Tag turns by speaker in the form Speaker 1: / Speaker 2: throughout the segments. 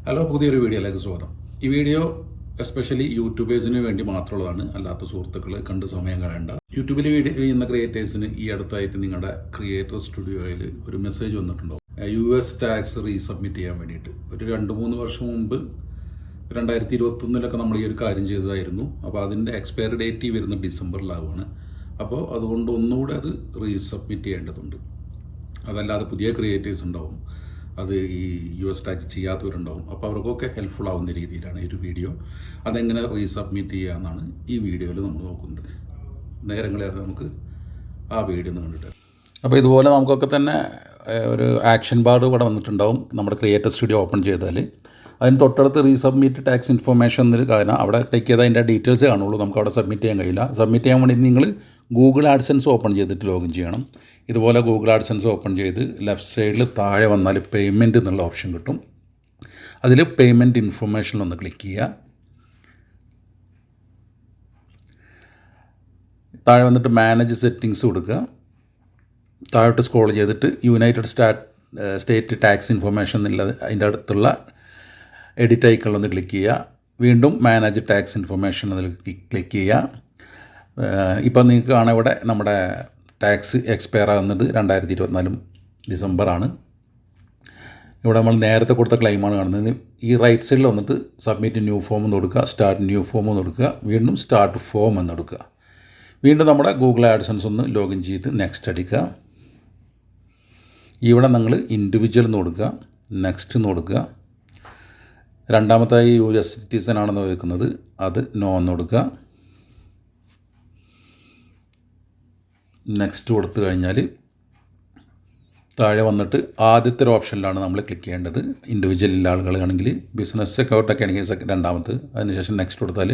Speaker 1: Hello, പുതിയൊരു വീഡിയോയിലേക്ക് സ്വാഗതം. ഈ വീഡിയോ എസ്പെഷ്യലി യൂട്യൂബേഴ്സിന് വേണ്ടി മാത്രമുള്ളതാണ്. അല്ലാത്ത സുഹൃത്തുക്കൾ കണ്ട് സമയം കളയണ്ട. യൂട്യൂബിൽ വീഡിയോ ചെയ്യുന്ന ക്രിയേറ്റേഴ്സിന് ഈ അടുത്തായിട്ട് നിങ്ങളുടെ ക്രിയേറ്റർ സ്റ്റുഡിയോയിൽ ഒരു മെസ്സേജ് വന്നിട്ടുണ്ടാവും. US ടാക്സ് റീസബ്മിറ്റ് ചെയ്യാൻ വേണ്ടിയിട്ട്. ഒരു 2-3 വർഷം മുമ്പ് 2021 നമ്മൾ ഈ ഒരു കാര്യം ചെയ്തതായിരുന്നു. അപ്പോൾ അതിൻ്റെ എക്സ്പയറി ഡേറ്റ് ഈ വരുന്ന ഡിസംബറിലാവുകയാണ്. അപ്പോൾ അതുകൊണ്ട് ഒന്നുകൂടെ അത് റീസബ്മിറ്റ് ചെയ്യേണ്ടതുണ്ട്. അതല്ലാതെ പുതിയ ക്രിയേറ്റേഴ്സ് ഉണ്ടാവും, അത് ഈ US ടാക്സ് ചെയ്യാത്തവരുണ്ടാവും. അപ്പോൾ അവർക്കൊക്കെ ഹെൽപ്ഫുൾ ആവുന്ന രീതിയിലാണ് ഈ ഒരു വീഡിയോ. അതെങ്ങനെ റീസബ്മിറ്റ് ചെയ്യാമെന്നാണ് ഈ വീഡിയോയിൽ നമ്മൾ നോക്കുന്നത്. നേരങ്ങളേറെ നമുക്ക് ആ വീഡിയോ ഒന്ന് കണ്ടിട്ട്. അപ്പോൾ ഇതുപോലെ നമുക്കൊക്കെ തന്നെ ഒരു ആക്ഷൻ ബാർ ഇവിടെ വന്നിട്ടുണ്ടാവും. നമ്മുടെ ക്രിയേറ്റർ സ്റ്റുഡിയോ ഓപ്പൺ ചെയ്താൽ അതിന് തൊട്ടടുത്ത് റീസബ്മിറ്റ് ടാക്സ് ഇൻഫർമേഷൻ എന്നൊരു കാര്യം അവിടെ ടേക്ക് ചെയ്താൽ അതിൻ്റെ ഡീറ്റെയിൽസേ കാണുള്ളൂ. നമുക്ക് അവിടെ സബ്മിറ്റ് ചെയ്യാൻ കഴിയില്ല. സബ്മിറ്റ് ചെയ്യാൻ വേണ്ടി നിങ്ങൾ ഗൂഗിൾ ആഡ്സെൻസ് ഓപ്പൺ ചെയ്തിട്ട് ലോഗിൻ ചെയ്യണം. ഇതുപോലെ ഗൂഗിൾ ആഡ്സെൻസ് ഓപ്പൺ ചെയ്ത് ലെഫ്റ്റ് സൈഡിൽ താഴെ വന്നാൽ പേയ്മെൻറ്റ് എന്നുള്ള ഓപ്ഷൻ കിട്ടും. അതിൽ പേയ്മെൻറ്റ് ഇൻഫർമേഷനിലൊന്ന് ക്ലിക്ക് ചെയ്യുക. താഴെ വന്നിട്ട് മാനേജ് സെറ്റിങ്സ് കൊടുക്കുക. താഴോട്ട് സ്ക്രോൾ ചെയ്തിട്ട് യുണൈറ്റഡ് സ്റ്റേറ്റ് ടാക്സ് ഇൻഫർമേഷൻ എന്നുള്ളത് അതിൻ്റെ അടുത്തുള്ള എഡിറ്റ് ഐക്കണിലൊന്ന് ക്ലിക്ക് ചെയ്യുക. വീണ്ടും മാനേജ് ടാക്സ് ഇൻഫർമേഷൻ അതിൽ ക്ലിക്ക് ചെയ്യുക. ഇപ്പോൾ നിങ്ങൾക്ക് കാണാം ഇവിടെ നമ്മുടെ ടാക്സ് എക്സ്പയർ ആകുന്നത് 2024 ഡിസംബറാണ്. ഇവിടെ നമ്മൾ നേരത്തെ കൊടുത്ത ക്ലെയിമാണ് കാണുന്നത്. ഈ റൈറ്റ് സൈഡിൽ വന്നിട്ട് സബ്മിറ്റ് ന്യൂ ഫോം എന്ന് കൊടുക്കുക, സ്റ്റാർട്ട് ന്യൂ ഫോം എന്ന് കൊടുക്കുക, വീണ്ടും സ്റ്റാർട്ട് ഫോം എന്ന് കൊടുക്കുക. വീണ്ടും നമ്മുടെ ഗൂഗിൾ ആഡ്സൻസ് ഒന്ന് ലോഗിൻ ചെയ്ത് നെക്സ്റ്റ് അടിക്കുക. ഇവിടെ നിങ്ങൾ ഇൻഡിവിജ്വൽ എന്ന് കൊടുക്കുക, നെക്സ്റ്റ് എന്ന് കൊടുക്കുക. രണ്ടാമത്തായി US സിറ്റിസൺ ആണെന്ന് വെക്കുന്നത് അത് നോ എന്ന് കൊടുക്കുക. നെക്സ്റ്റ് കൊടുത്തു കഴിഞ്ഞാൽ താഴെ വന്നിട്ട് ആദ്യത്തെ ഒരു ഓപ്ഷനിലാണ് നമ്മൾ ക്ലിക്ക് ചെയ്യേണ്ടത്. ഇൻഡിവിജ്വൽ ആളുകളാണെങ്കിൽ, ബിസിനസ് അക്കൗണ്ടൊക്കെ ആണെങ്കിൽ രണ്ടാമത്തെ. അതിനുശേഷം നെക്സ്റ്റ് കൊടുത്താൽ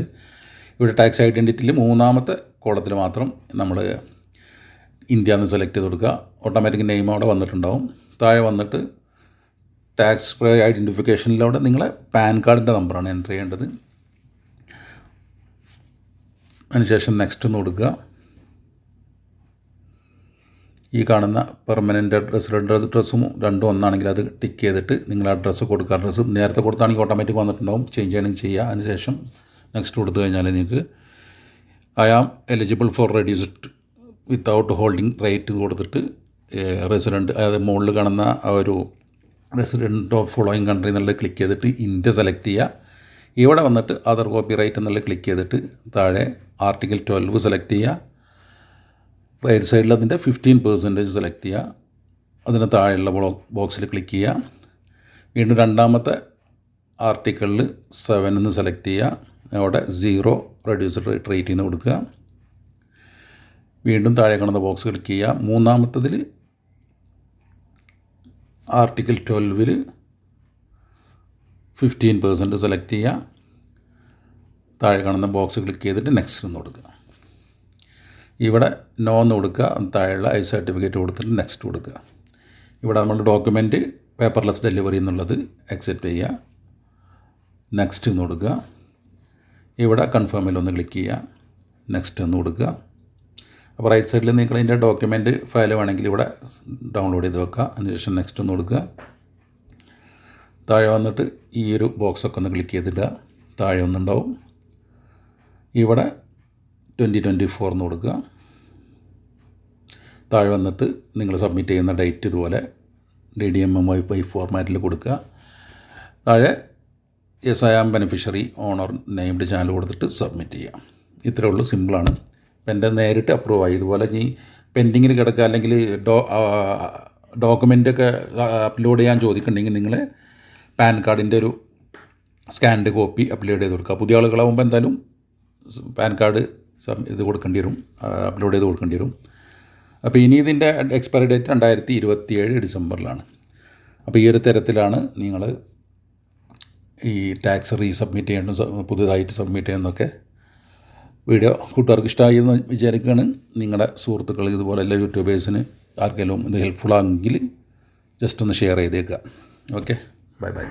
Speaker 1: ഇവിടെ ടാക്സ് ഐഡൻറ്റിറ്റിയിൽ മൂന്നാമത്തെ കോളത്തിൽ മാത്രം നമ്മൾ ഇന്ത്യ എന്ന് സെലക്ട് ചെയ്ത് കൊടുക്കുക. ഓട്ടോമാറ്റിക് നെയിം അവിടെ വന്നിട്ടുണ്ടാവും. താഴെ വന്നിട്ട് ടാക്സ് ഐഡൻറ്റിഫിക്കേഷനിലൂടെ നിങ്ങളെ പാൻ കാർഡിൻ്റെ നമ്പറാണ് എൻ്റർ ചെയ്യേണ്ടത്. അതിനുശേഷം നെക്സ്റ്റ് എന്ന് കൊടുക്കുക. ഈ കാണുന്ന പെർമനൻ്റ് അഡ്രസ്സും രണ്ടും ഒന്നാണെങ്കിൽ അത് ടിക്ക് ചെയ്തിട്ട് നിങ്ങൾ അഡ്രസ്സ് കൊടുക്കുക. അഡ്രസ്സ് നേരത്തെ കൊടുത്താണെങ്കിൽ ഓട്ടോമാറ്റിക് വന്നിട്ടുണ്ടാവും. ചേഞ്ച് ചെയ്യണമെങ്കിൽ ചെയ്യുക. അതിനുശേഷം നെക്സ്റ്റ് കൊടുത്തു കഴിഞ്ഞാൽ നിങ്ങൾക്ക് I am eligible for reduced without holding rate കൊടുത്തിട്ട് റെസിഡൻറ്റ്, അതായത് മുകളിൽ കാണുന്ന ആ ഒരു റെസിഡൻറ്റ് ഓഫ് ഫോളോയിങ് കൺട്രി എന്നുള്ളത് ക്ലിക്ക് ചെയ്തിട്ട് ഇന്ത്യ സെലക്ട് ചെയ്യുക. ഇവിടെ വന്നിട്ട് അതർ കോപ്പി റൈറ്റ് എന്നുള്ളത് ക്ലിക്ക് ചെയ്തിട്ട് താഴെ ആർട്ടിക്കിൾ 12 സെലക്ട് ചെയ്യുക. റൈറ്റ് സൈഡിൽ അതിൻ്റെ 15% സെലക്ട് ചെയ്യുക. അതിന് താഴെയുള്ള ബോക്സിൽ ക്ലിക്ക് ചെയ്യുക. വീണ്ടും രണ്ടാമത്തെ ആർട്ടിക്കിളിൽ 7 എന്ന് സെലക്ട് ചെയ്യുക. അവിടെ 0 റെഡ്യൂസ്ഡ് റേറ്റ് എന്ന് കൊടുക്കുക. വീണ്ടും താഴെ കാണുന്ന ബോക്സ് ക്ലിക്ക് ചെയ്യുക. മൂന്നാമത്തതിൽ ആർട്ടിക്കിൾ 12 15% സെലക്ട് ചെയ്യുക. താഴെ കാണുന്ന ബോക്സ് ക്ലിക്ക് ചെയ്തിട്ട് നെക്സ്റ്റ് എന്ന് കൊടുക്കുക. ഇവിടെ നോ എന്ന് കൊടുക്കുക. താഴെയുള്ള ഐ സർട്ടിഫിക്കറ്റ് കൊടുത്തിട്ട് നെക്സ്റ്റ് കൊടുക്കുക. ഇവിടെ നമ്മുടെ ഡോക്യുമെൻറ്റ് പേപ്പർലെസ് ഡെലിവറി എന്നുള്ളത് അക്സെപ്റ്റ് ചെയ്യുക. നെക്സ്റ്റ് എന്ന് കൊടുക്കുക. ഇവിടെ കൺഫേമിലൊന്ന് ക്ലിക്ക് ചെയ്യുക. നെക്സ്റ്റ് എന്ന് കൊടുക്കുക. അപ്പോൾ റൈറ്റ് സൈഡിൽ നിങ്ങൾ അതിൻ്റെ ഡോക്യുമെൻറ്റ് ഫയൽ വേണമെങ്കിൽ ഇവിടെ ഡൗൺലോഡ് ചെയ്ത് വെക്കുക. അതിനുശേഷം നെക്സ്റ്റ് ഒന്ന് കൊടുക്കുക. താഴെ വന്നിട്ട് ഈ ഒരു ബോക്സൊക്കെ ഒന്ന് ക്ലിക്ക് ചെയ്തിടുക. താഴെ ഒന്നുണ്ടാവും. ഇവിടെ 2024 എന്ന് കൊടുക്കുക. താഴെ വന്നിട്ട് നിങ്ങൾ സബ്മിറ്റ് ചെയ്യുന്ന ഡേറ്റ് ഇതുപോലെ DDMMY ഫോർമാറ്റിൽ കൊടുക്കുക. താഴെ yes I am beneficiary owner named channel കൊടുത്തിട്ട് സബ്മിറ്റ് ചെയ്യാം. ഇത്രയേ ഉള്ളൂ, സിമ്പിളാണ്. ഇപ്പം എൻ്റെ നേരിട്ട് അപ്രൂവ് ആയി. ഇതുപോലെ ഈ പെൻഡിങ്ങിൽ കിടക്കുക അല്ലെങ്കിൽ ഡോക്യുമെൻ്റൊക്കെ അപ്ലോഡ് ചെയ്യാൻ ചോദിക്കുന്നുണ്ടെങ്കിൽ നിങ്ങൾ പാൻ കാർഡിൻ്റെ ഒരു സ്കാൻഡ് കോപ്പി അപ്ലോഡ് ചെയ്ത് കൊടുക്കുക. പുതിയ ആളുകളാകുമ്പോൾ എന്തായാലും പാൻ കാർഡ് ഇത് കൊടുക്കേണ്ടി വരും, അപ്ലോഡ് ചെയ്ത് കൊടുക്കേണ്ടി വരും. അപ്പോൾ ഇനി ഇതിൻ്റെ എക്സ്പയറി ഡേറ്റ് 2027 ഡിസംബറിലാണ്. അപ്പോൾ ഈ ഒരു തരത്തിലാണ് നിങ്ങൾ ഈ ടാക്സ് റീസബ്മിറ്റ് ചെയ്യേണ്ട, പുതുതായിട്ട് സബ്മിറ്റ് ചെയ്യുന്നതൊക്കെ. വീഡിയോ കൂട്ടുകാർക്ക് ഇഷ്ടമായി എന്ന് വിചാരിക്കുകയാണ്. നിങ്ങളുടെ സുഹൃത്തുക്കൾ ഇതുപോലെ എല്ലാ യൂട്യൂബേഴ്സിന് ആർക്കെങ്കിലും ഇത് ഹെൽപ്ഫുൾ ആണെങ്കിൽ ജസ്റ്റ് ഒന്ന് ഷെയർ ചെയ്തേക്കുക. Okay, bye bye.